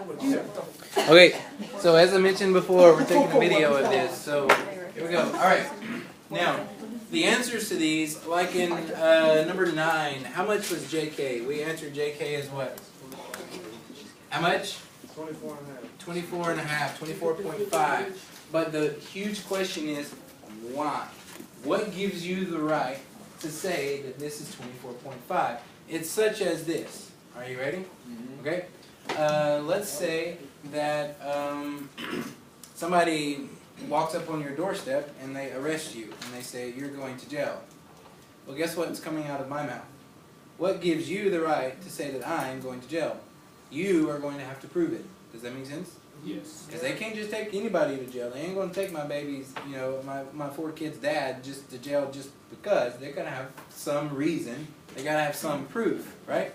Okay, so as I mentioned before, we're taking a video of this. So here we go. All right. Now, the answers to these, like in number 9, how much was JK? We answered JK as what? How much? 24.5, 24.5. But the huge question is, why? What gives you the right to say that this is 24.5? It's such as this. Are you ready? Okay. Let's say that somebody walks up on your doorstep and they arrest you and they say you're going to jail. Well, guess what's coming out of my mouth? What gives you the right to say that I'm going to jail? You are going to have to prove it. Does that make sense? Yes. Because they can't just take anybody to jail. They ain't going to take my baby's, you know, my 4 kids' dad just to jail just because. They're going to have some reason. They got to have some proof, right?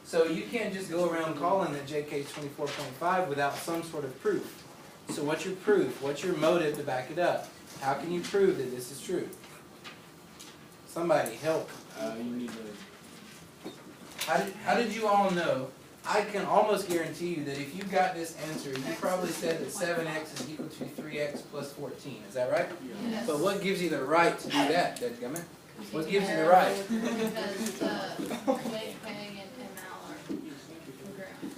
So you can't just go around calling that JK is 24.5 without some sort of proof. So what's your proof? What's your motive to back it up? How can you prove that this is true? Somebody help. You need to... How did you all know? I can almost guarantee you that if you got this answer, you probably said that 7x is equal to 3x plus 14. Is that right? Yes. But what gives you the right to do that, Dadgummit? What gives you the right?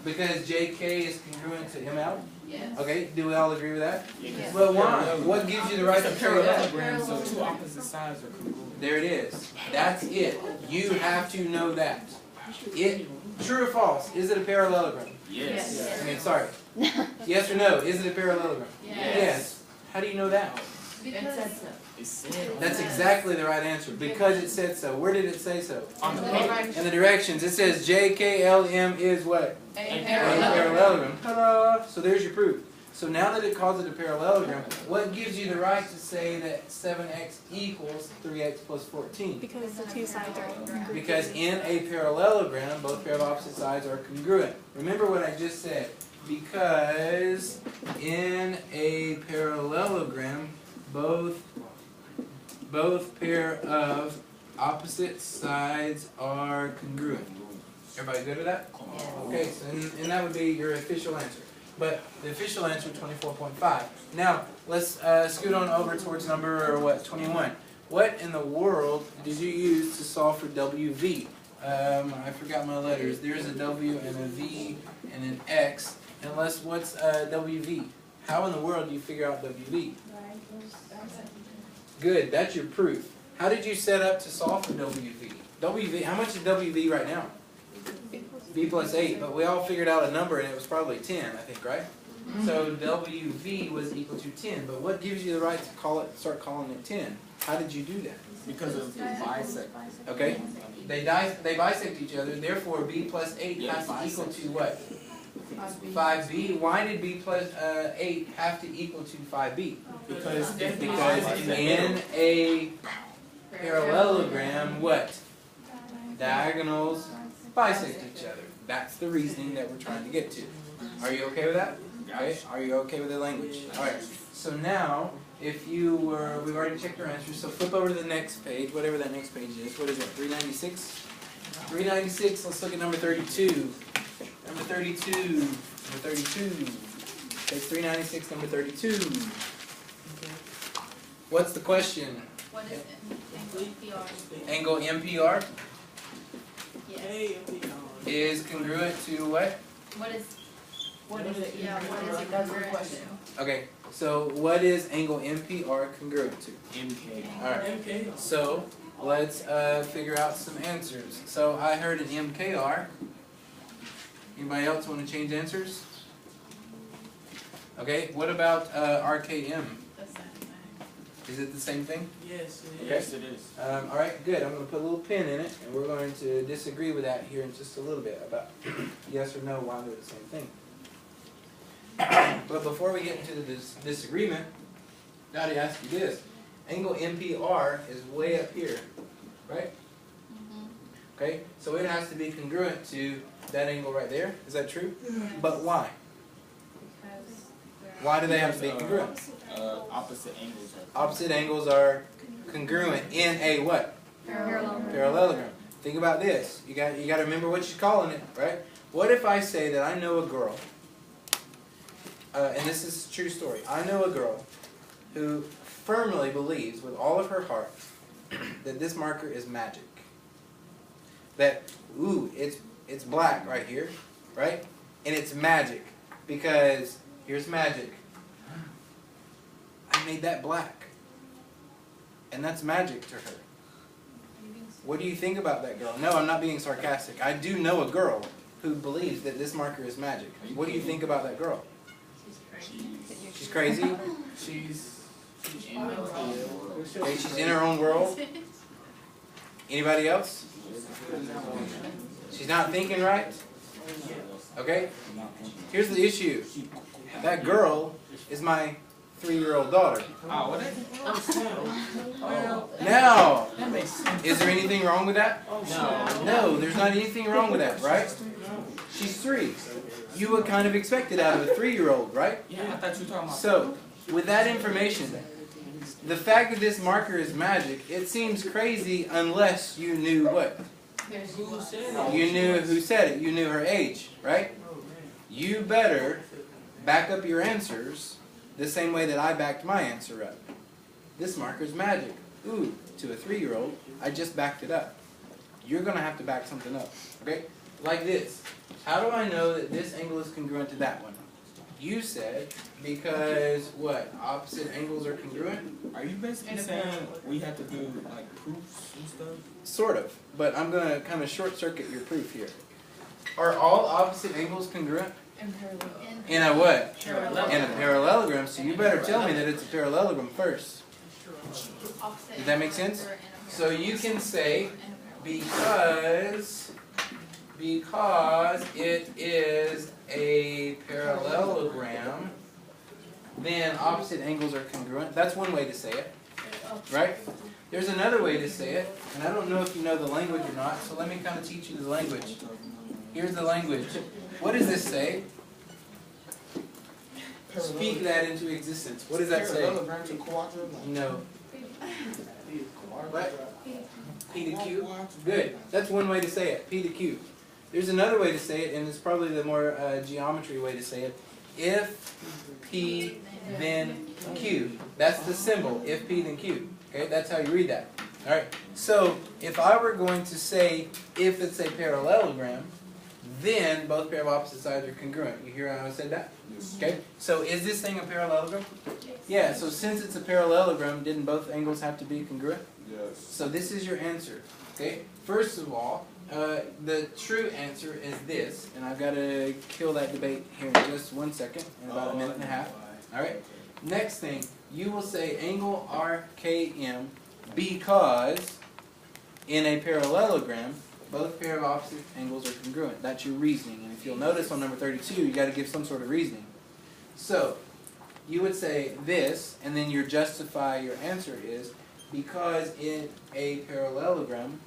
Because JK is congruent to ML? Yes. Okay, do we all agree with that? Yes. But why? What gives you the right to say that? Parallelogram, so two opposite sides are congruent. There it is. That's it. You have to know that. True or false? Is it a parallelogram? Yes. I mean, sorry. Yes or no? Is it a parallelogram? Yes. How do you know that? Because it said so. It said That's exactly the right answer. Because it said so. Where did it say so? on the page. In the directions. It says JKLM is what? A A parallel. parallelogram. Ta-da! So there's your proof. So now that it calls it a parallelogram, what gives you the right to say that 7x equals 3x plus 14? Because the two sides are congruent. Because in a parallelogram, both pair of opposite sides are congruent. Remember what I just said. Because in a parallelogram, both pair of opposite sides are congruent. Everybody good with that? Okay, so and that would be your official answer. But the official answer, 24.5. Now, let's scoot on over towards number, what, 21. What in the world did you use to solve for WV? I forgot my letters. There's a W and a V and an X. And what's WV? How in the world do you figure out WV? Good, that's your proof. How did you set up to solve for WV? WV, how much is WV right now? V plus 8, but we all figured out a number and it was probably 10, I think, right? So WV was equal to 10, but what gives you the right to start calling it 10? How did you do that? Because of bisect. Okay, they bisect each other, therefore B plus 8 has to equal to what? 5B. Why did B plus 8 have to equal to 5B? Because in a parallelogram, what? Diagonals bisect each other. That's the reasoning that we're trying to get to. Are you okay with that? Okay. Are you okay with the language? Alright. So now, if you were, we've already checked our answers, so flip over to the next page, whatever that next page is. What is it, 396? 396, let's look at number 32. Number 32. Number 32. Page 396, number 32. What's the question? What is it? Angle MPR Yes. is congruent to what? What is it? Yeah, what is it congruent to? Okay, so what is angle MPR congruent to? MK. Alright, so let's figure out some answers. So I heard an MKR. Anybody else want to change answers? Okay, what about RKM? The same thing. Is it the same thing? Yes, Okay. yes it is. Alright, good. I'm going to put a little pin in it, and we're going to disagree with that here in just a little bit about yes or no, why they're the same thing. But before we get into this disagreement, I got to ask you this. Angle MPR is way up here, right? Okay, so it has to be congruent to that angle right there. Is that true? But why? Why do they have to be congruent? Opposite angles are Opposite angles are congruent in a what? Parallelogram. Think about this. You got to remember what you're calling it, right? What if I say that I know a girl and this is a true story. I know a girl who firmly believes with all of her heart that this marker is magic. That, ooh, it's black right here, right? And it's magic because, here's magic. I made that black. And that's magic to her. What do you think about that girl? No, I'm not being sarcastic. I do know a girl who believes that this marker is magic. What do you think about that girl? She's crazy? She's in her world. Okay, she's in her own world. Anybody else? She's not thinking right? Okay? Here's the issue. That girl is my 3-year-old daughter. Oh, what is it? Now, That makes sense. is there anything wrong with that? No. No, there's not anything wrong with that, right? She's 3. You would kind of expect it out of a 3-year-old, right? Yeah, I thought you were talking about. So, with that information, the fact that this marker is magic, it seems crazy unless you knew what? You knew who said it. You knew her age, right? You better back up your answers the same way that I backed my answer up. This marker is magic. Ooh, to a 3-year-old, I just backed it up. You're going to have to back something up, okay? Like this. How do I know that this angle is congruent to that one? You said because, what, opposite angles are congruent? Are you basically saying we have to do like proofs and stuff? Sort of, but I'm going to kind of short circuit your proof here. Are all opposite angles congruent? In a what? In a parallelogram, so you better tell me that it's a parallelogram first. Does that make sense? So you can say because it is a parallelogram, then opposite angles are congruent. That's one way to say it, right? There's another way to say it, and I don't know if you know the language or not, so let me kind of teach you the language. Here's the language. What does this say? Speak that into existence. What does that say? No. What? P to Q? Good. That's one way to say it. P to Q. There's another way to say it, and it's probably the more geometry way to say it. If P, then Q. That's the symbol. If P, then Q. Okay, that's how you read that. All right. So if I were going to say if it's a parallelogram, then both pair of opposite sides are congruent. You hear how I said that? Okay. So is this thing a parallelogram? Yeah. So since it's a parallelogram, didn't both angles have to be congruent? Yes. So this is your answer. Okay. First of all, the true answer is this, and I've got to kill that debate here in just 1 second, in about a minute and a half. All right. Next thing, you will say angle RKM because in a parallelogram, both pair of opposite angles are congruent. That's your reasoning. And if you'll notice on number 32, you got to give some sort of reasoning. So you would say this, and then your justify your answer is because in a parallelogram,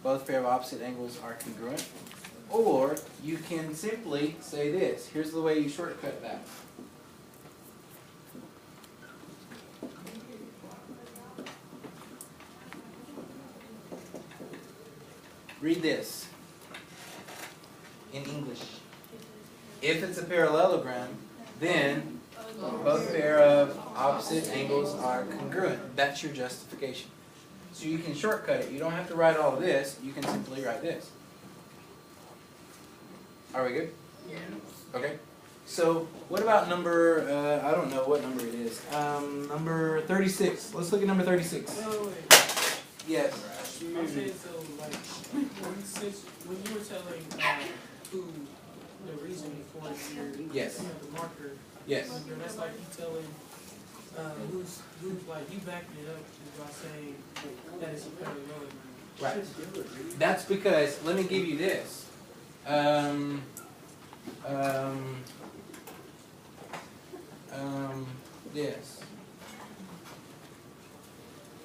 both pair of opposite angles are congruent. Or you can simply say this. Here's the way you shortcut that. Read this in English. If it's a parallelogram, then both pair of opposite angles are congruent. That's your justification. So you can shortcut it. You don't have to write all of this. You can simply write this. Are we good? Yeah. Okay. So what about number, I don't know what number it is. Number 36. Let's look at number 36. Yes. I'm saying so, like, when you were telling who the reasoning for it here, Yes. you know, the marker, Yes. that's like you telling who's like you backing it up by saying that it's a parallelogram. Right. That's because, let me give you this. Yes.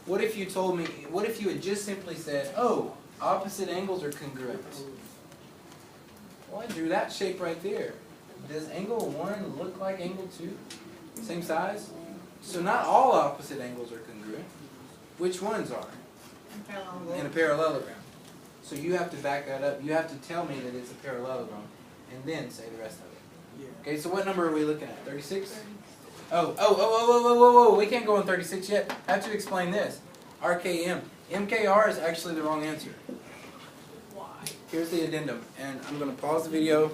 What if you told me, what if you had just simply said, oh, opposite angles are congruent? Well, I drew that shape right there. Does angle 1 look like angle 2? Same size? So not all opposite angles are congruent. Which ones are? In a parallelogram. So you have to back that up. You have to tell me that it's a parallelogram and then say the rest of it. Yeah. Okay, so what number are we looking at? 36? Oh, we can't go on 36 yet. I have to explain this. RKM. MKR is actually the wrong answer. Why? Here's the addendum, and I'm going to pause the video